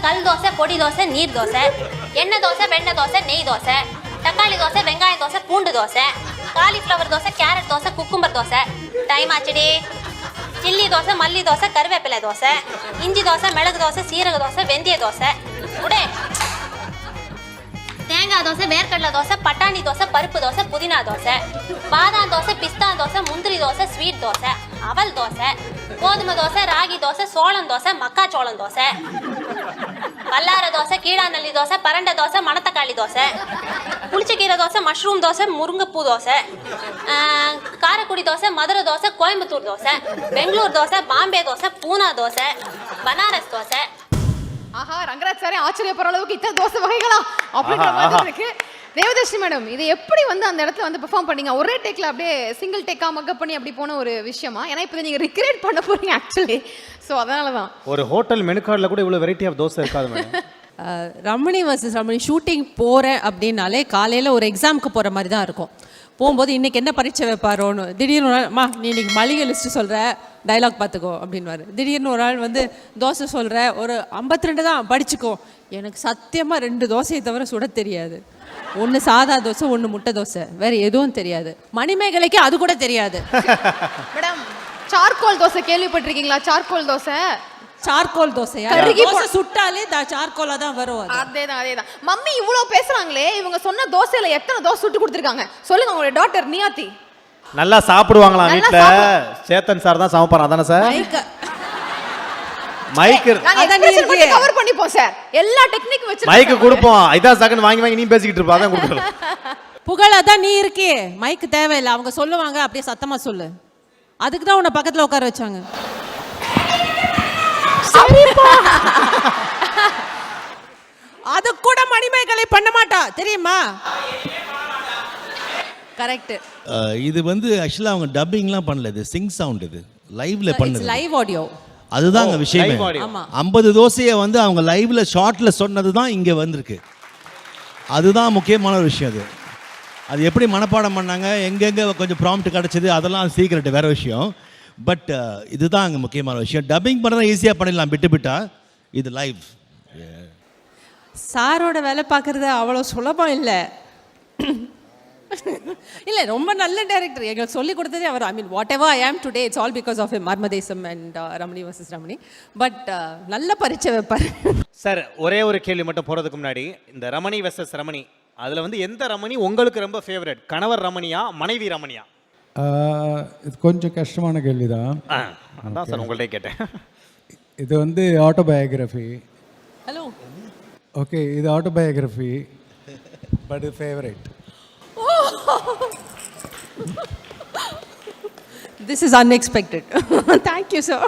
கல் தோசை, பொடி தோசை, நீர் தோசை, எண்ணெய் தோசை, வெண்ணெய் தோசை, நெய் தோசை, தக்காளி தோசை, வெங்காய தோசை, பூண்டு dosa, cauliflower dosa, carrot dosa, cucumber dosa. Time ஆச்சுடி. சில்லி தோசை, மல்லி தோசை, கருவேப்பிலை தோசை, இஞ்சி தோசை, மிளகு தோசை, சீரக தோசை, வெந்தய தோசை. உடே தேங்காய் தோசை, வேர்க்கடலை தோசை, பட்டாணி தோசை, பருப்பு தோசை, புதினா தோசை, பாதாம் தோசை, பிஸ்தா தோசை, முந்திரி தோசை, ஸ்வீட் தோசை, அவல் தோசை, கோதுமை தோசை, ராகி தோசை, சோளம் தோசை, மக்காச்சோளம் தோசை, வல்லார தோசை, கீழாநெல்லி தோசை, பரண்டை தோசை, மணத்தக்காளி தோசை, புளிச்சக்கீரை தோசை, மஷ்ரூம் தோசை, முருங்கைப்பூ தோசை, காரக்குடி தோசை, மதுரை தோசை, கோயம்புத்தூர் தோசை, பெங்களூர் தோசை, பாம்பே தோசை, பூனா தோசை, பனாரஸ் தோசை. ஆஹா, ரங்கராஜ் சாரே ஆச்சரியப்படுற அளவுக்கு இத்தனை தோசை வகைகளா அப்படின்ற மாதிரி இருக்கு. தேவதர்ஷினி மேடம், இது எப்படி வந்து அந்த இடத்துல வந்து பெர்ஃபார்ம் பண்ணீங்க? ஒரே டேக்ல அப்படியே சிங்கிள் டேக்கா மக்கப் பண்ணி அப்படி போன ஒரு விஷயமா? ஏன்னா இப்போ நீங்க ரிக்ரியேட் பண்ண போறீங்க ஆக்சுவலி. ஸோ அதனால தான் ஒரு ஹோட்டல் மெனு கார்டில் கூட இவ்வளோ வெரைட்டி ஆஃப் தோசை இருக்காது madam. Ramani versus Ramani shooting போகிறேன் அப்படின்னாலே காலையில் ஒரு எக்ஸாமுக்கு போகிற மாதிரி தான் இருக்கும். போகும்போது இன்றைக்கி என்ன பரீட்சை வைப்பாரோன்னு திடீர்னு ஒரு நாள் நீ இன்னைக்கு மளிகை லிஸ்ட்டு சொல்கிற டைலாக் பார்த்துக்கோ அப்படின்வாரு. திடீர்னு ஒரு நாள் வந்து தோசை சொல்கிற ஒரு 52 தான் படிச்சுக்கோ. எனக்கு சத்தியமாக 2 தோசையை தவிர சுட தெரியாது. ஒன்று சாதா தோசை, ஒன்று முட்டை தோசை, வேறு எதுவும் தெரியாது. மணிமேகலைக்கு அது கூட தெரியாது. மேடம், சார்கோல் தோசை கேள்விப்பட்டிருக்கீங்களா? சார்கோல் தோசை, சார்கோல் தோசையா? தோசை சுட்டாலே சார்கோலா தான் வரும். அதேதான். மம்மி இவ்வளவு பேசுறாங்களே, இவங்க சொன்ன தோசையில எத்தனை தோசை சுட்டு கொடுத்துருக்காங்க சொல்லுங்க. உங்களோட டாட்டர் நியாத்தி நல்லா சாப்பிடுவாங்களா வீட்ல? சேத்தன் சார் தான் சமைப்பாரா? அதானே சார்? மைக் கவர் பண்ணிப்போம் சார். எல்லா டெக்னிக் வச்சு மைக் கொடுப்போம். இதான் செகண்ட் வாங்கி வாங்கி நீ பேசிக்கிட்டு இருப்பா. அதான் கொடுக்குறோம். புகழ் அதான் நீ இருக்கே, மைக் தேவையில்லை. அவங்க சொல்லுவாங்க, அப்படியே சத்தமா சொல்லு. அதுக்கு தான் உன்னை பக்கத்துல உட்கார வச்சாங்க. அது கூட மணிமேகலை பண்ண மாட்டா தெரியுமா? கரெக்ட். இது வந்து ஆக்சுவலா அவங்க டப்பிங்லாம் பண்ணல. இது சிங் சவுண்ட். இது லைவ்ல பண்ணது. Live audio. அதுதான் அங்க விஷயமே. 50 தோசையை வந்து அவங்க லைவ்ல ஷார்ட்ல சொன்னது தான் இங்க வந்திருக்கு. அதுதான் முக்கியமான ஒரு விஷயம். அது எப்படி மனப்பாடம் பண்ணாங்க, எங்கெங்க கொஞ்சம் ப்ராம்ப்ட் கிடைச்சது, அதெல்லாம் சீக்ரெட், வேற விஷயம். பட் இதுதான் அங்கே முக்கியமான விஷயம். டப்பிங் பண்ணதான் ஈஸியாக பண்ணிடலாம் பிட்டு பிட்டா. இது லைவ். சாரோட வேலை பார்க்குறது அவ்வளோ சுலபம் இல்லை. இல்லை, ரொம்ப நல்ல டைரக்டர். எங்களுக்கு சொல்லி கொடுத்ததே அவர். ஐ mean what ever I am today it's all because of Marmadesam and Ramani versus Ramani. But நல்ல பரீட்சை வைப்பார். சார், ஒரே ஒரு கேள்வி மட்டும் போகிறதுக்கு முன்னாடி, இந்த ரமணி வர்சஸ் ரமணி அதில் வந்து எந்த ரமணி உங்களுக்கு ரொம்ப ஃபேவரட்? கணவர் ரமணியா, மனைவி ரமணியா? இது கொஞ்சம் கஷ்டமான கேள்வி தான். அதான் சார் உங்கள்கிட்ட கேட்டேன். இது வந்து ஆட்டோபயோகிராஃபி. ஹலோ. ஓகே, இது ஆட்டோபயோகிராஃபி, பட் இது favourite. This is unexpected. Thank you, sir.